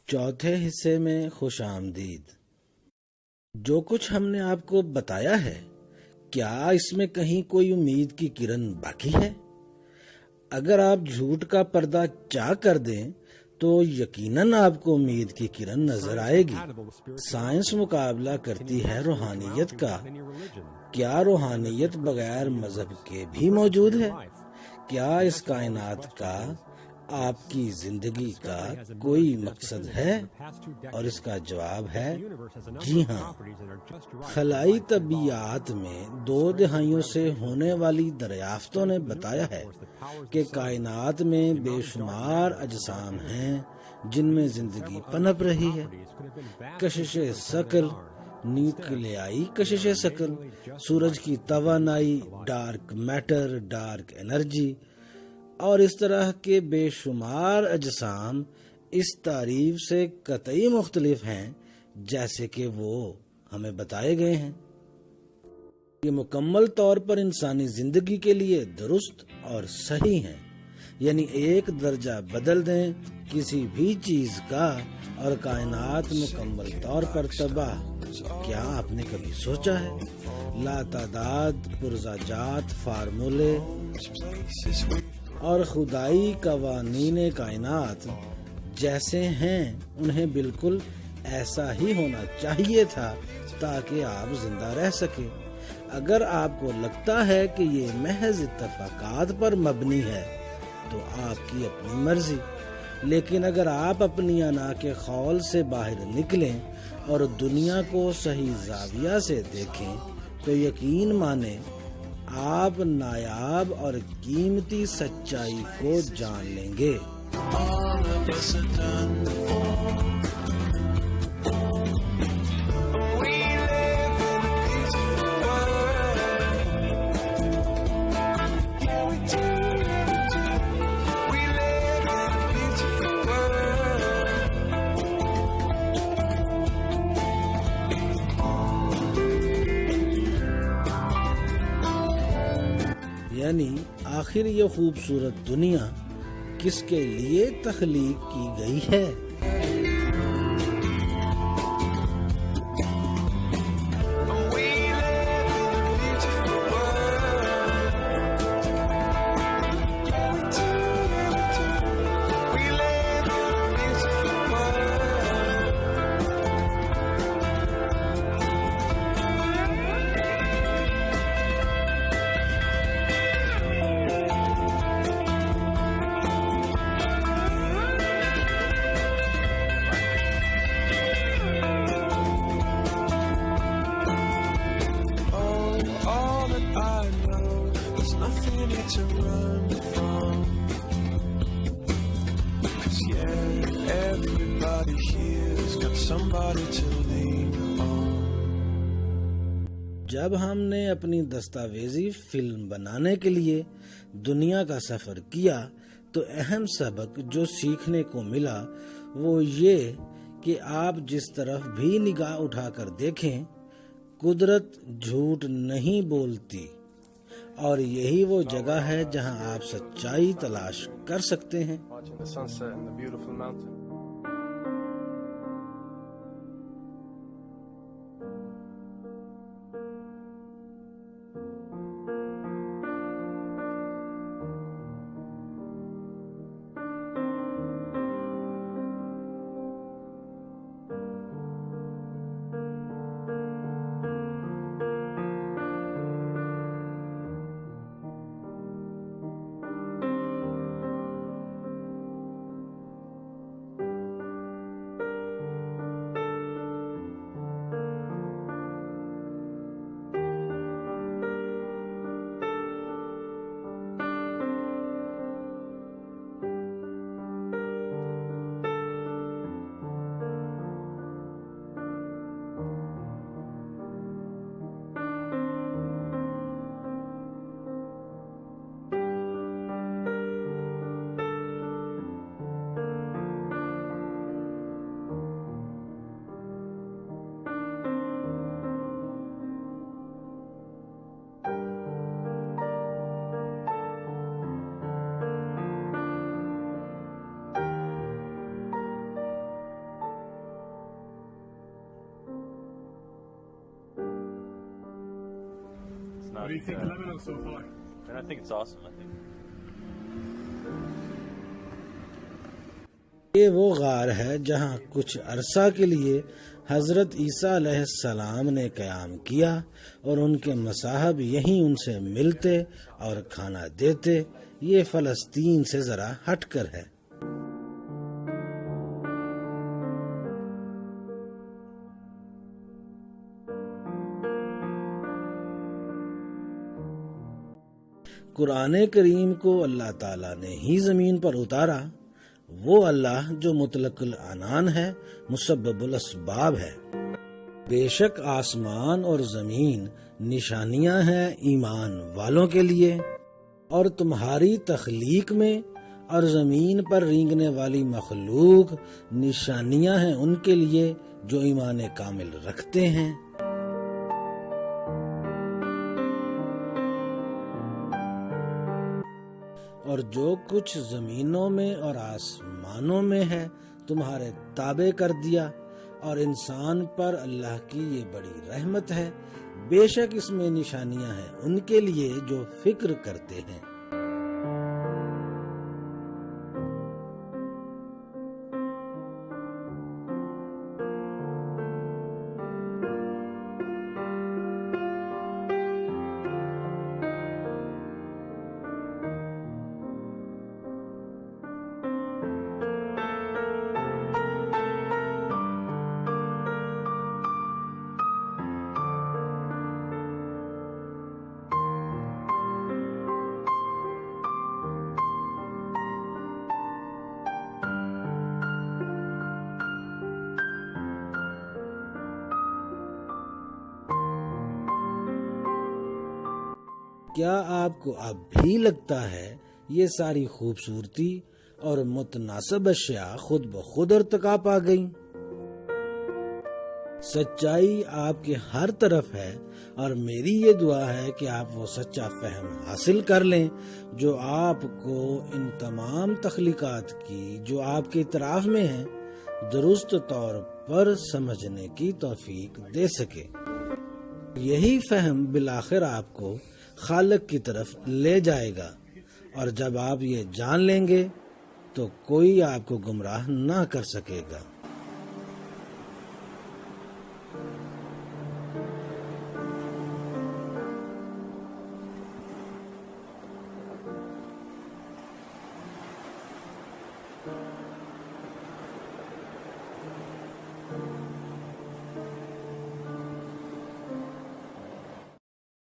चौथे हिस्से में खुश आमदीद। जो कुछ हमने आपको बताया है, क्या इसमें कहीं कोई उम्मीद की किरण बाकी है? अगर आप झूठ का पर्दा चाक कर दें तो यकीनन आपको उम्मीद की किरण नजर आएगी। साइंस मुकाबला करती है रूहानियत का। क्या रूहानियत बगैर मजहब के भी मौजूद है? क्या इस कायनात का, आपकी जिंदगी का कोई मकसद है? और इसका जवाब है जी हाँ। खलाई तबीयात में 2 दहाइयों से होने वाली दरियाफ्तों ने बताया है कि कायनात में बेशुमार अजसाम हैं जिनमें जिंदगी पनप रही है। कशिशे शकल, न्यूक्लियाई कशिशे शकल, सूरज की तवानाई, डार्क मैटर, डार्क एनर्जी और इस तरह के बेशुमार अजसाम इस तारीफ से कतई मुख्तलिफ हैं जैसे कि वो हमें बताए गए हैं। ये मुकम्मल तौर पर इंसानी जिंदगी के लिए दुरुस्त और सही हैं। यानी एक दर्जा बदल दें किसी भी चीज का और कायनात मुकम्मल तौर पर तबाह। क्या आपने कभी सोचा है लातादाद पुरजाजात फार्मूले और खुदाई कवानीने कायनात जैसे हैं उन्हें बिल्कुल ऐसा ही होना चाहिए था ताकि आप जिंदा रह सके। अगर आपको लगता है कि ये महज इत्तफाकात पर मबनी है तो आपकी अपनी मर्जी, लेकिन अगर आप अपनी अना के खौल से बाहर निकलें और दुनिया को सही जाविया से देखें तो यकीन माने आप नायाब और कीमती सच्चाई को जान लेंगे। यानी आखिर ये खूबसूरत दुनिया किसके लिए तख्लीक की गई है? जब हमने अपनी दस्तावेजी फिल्म बनाने के लिए दुनिया का सफर किया तो अहम सबक जो सीखने को मिला वो ये कि आप जिस तरफ भी निगाह उठाकर देखें, कुदरत झूठ नहीं बोलती और यही वो जगह है जहां आप सच्चाई तलाश कर सकते हैं। not. What do you think of Lebanon so far? And I think it's awesome. I think. ये वो गार है जहाँ कुछ अरसा के लिए हजरत ईसा अलैहिस्सलाम ने क़याम किया और उनके मसाहब यहीं उनसे मिलते और खाना देते। ये फ़लस्तीन से ज़रा हटकर है। कुरान करीम को अल्लाह ताला ने ही ज़मीन पर उतारा। वो अल्लाह जो मुतलकुल अनान है, मुसब्बबुल अस्बाब है। बेशक आसमान और ज़मीन निशानियां हैं ईमान वालों के लिए, और तुम्हारी तख्लीक में और ज़मीन पर रेंगने वाली मखलूक निशानियां हैं उनके लिए जो ईमान कामिल रखते हैं। और जो कुछ जमीनों में और आसमानों में है तुम्हारे ताबे कर दिया, और इंसान पर अल्लाह की ये बड़ी रहमत है। बेशक इसमें निशानियां हैं उनके लिए जो फिक्र करते हैं। क्या आपको अब भी लगता है ये सारी खूबसूरती और मुतनासिब अशिया खुद ब खुद इर्तिकाब आ गई? सच्चाई आपके हर तरफ है, और मेरी ये दुआ है कि आप वो सच्चा फहम हासिल कर लें जो आपको इन तमाम तख्लीकात की जो आपके इतराफ में हैं दुरुस्त तौर पर समझने की तौफीक दे सके। यही फहम बिलाखिर आपको खालिक की तरफ ले जाएगा, और जब आप ये जान लेंगे तो कोई आपको गुमराह ना कर सकेगा।